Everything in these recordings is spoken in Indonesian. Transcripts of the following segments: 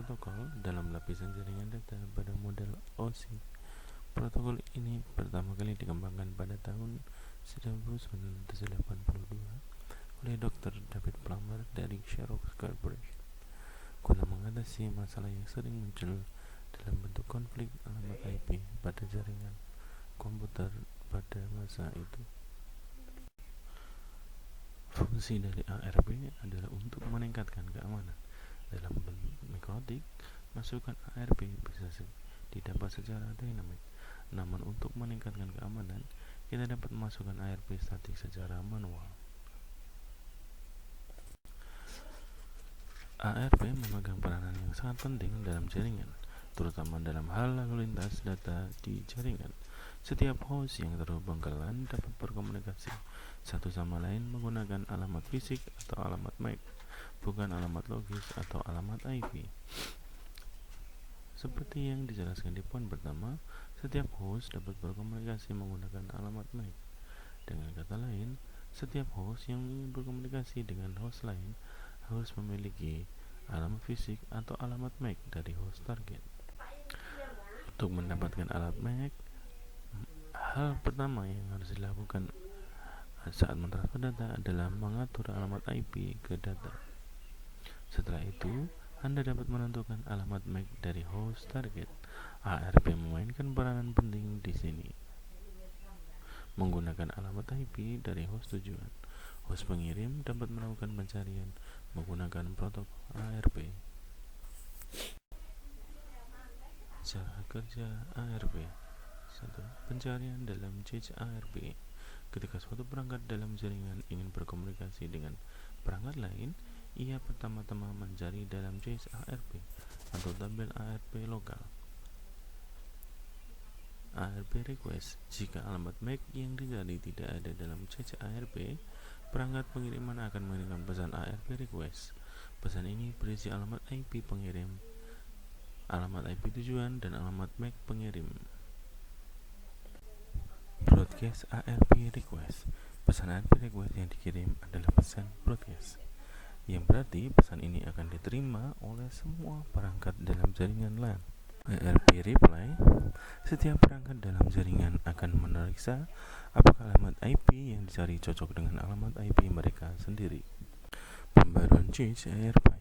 protokol dalam lapisan jaringan data pada model OSI. Protokol ini pertama kali dikembangkan pada tahun 1982 oleh Dr. David Plummer dari Xerox Corporation guna mengatasi masalah yang sering muncul dalam bentuk konflik alamat IP pada jaringan komputer pada masa itu. Fungsi dari ARP adalah untuk meningkatkan keamanan. Dalam bentuk mikrotik, masukan ARP bisa didapat secara dinamik. Namun untuk meningkatkan keamanan, kita dapat memasukkan ARP statik secara manual. ARP memegang peranan yang sangat penting dalam jaringan, terutama dalam hal lalu lintas data di jaringan. Setiap host yang terhubung ke LAN dapat berkomunikasi satu sama lain menggunakan alamat fisik atau alamat MAC, bukan alamat logis atau alamat IP. Seperti yang dijelaskan di poin pertama, setiap host dapat berkomunikasi menggunakan alamat MAC. Dengan kata lain, setiap host yang ingin berkomunikasi dengan host lain harus memiliki alamat fisik atau alamat MAC dari host target. Untuk mendapatkan alamat MAC, hal pertama yang harus dilakukan saat mentransfer data adalah mengatur alamat IP ke data. Setelah itu, Anda dapat menentukan alamat MAC dari host target. ARP memainkan peranan penting di sini. Menggunakan alamat IP dari host tujuan, host pengirim dapat melakukan pencarian menggunakan protokol ARP. Cara kerja ARP. 1. Pencarian dalam cache ARP. Ketika suatu perangkat dalam jaringan ingin berkomunikasi dengan perangkat lain, ia pertama-tama mencari dalam cache ARP atau tabel ARP lokal. ARP request. Jika alamat MAC yang dicari tidak ada dalam cache ARP, perangkat pengiriman akan mengirimkan pesan ARP request. Pesan ini berisi alamat IP pengirim, alamat IP tujuan, dan alamat MAC pengirim. Broadcast ARP request. Pesan ARP request yang dikirim adalah pesan broadcast, yang berarti pesan ini akan diterima oleh semua perangkat dalam jaringan LAN. ARP reply. Setiap perangkat dalam jaringan akan memeriksa apakah alamat IP yang dicari cocok dengan alamat IP mereka sendiri. Pembaruan cache ARP.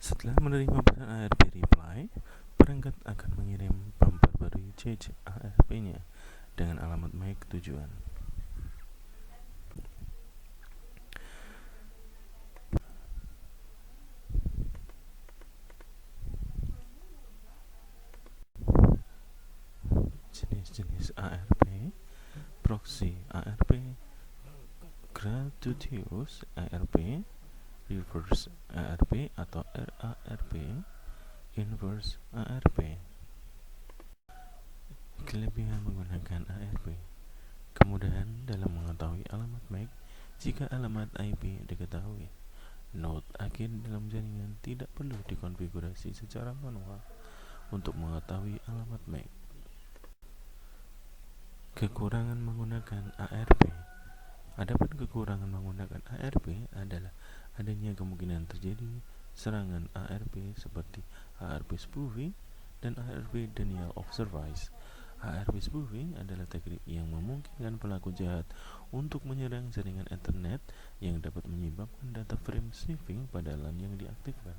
Setelah menerima pesan ARP reply, perangkat akan mengirim memperbarui cache ARP-nya dengan alamat MAC tujuan. Jenis-jenis ARP: proxy ARP, gratuitous ARP, reverse ARP atau RARP, inverse ARP. Kelebihan menggunakan ARP: kemudahan dalam mengetahui alamat MAC jika alamat IP diketahui. Node akhir dalam jaringan tidak perlu dikonfigurasi secara manual untuk mengetahui alamat MAC. Kekurangan menggunakan ARP. Adapun kekurangan menggunakan ARP adalah adanya kemungkinan terjadi serangan ARP seperti ARP spoofing dan ARP denial of service. ARP spoofing adalah teknik yang memungkinkan pelaku jahat untuk menyerang jaringan internet yang dapat menyebabkan data frame sniffing pada LAN yang diaktifkan.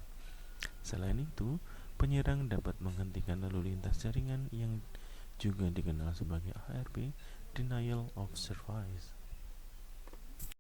Selain itu, penyerang dapat menghentikan lalu lintas jaringan yang juga dikenal sebagai ARP denial of service.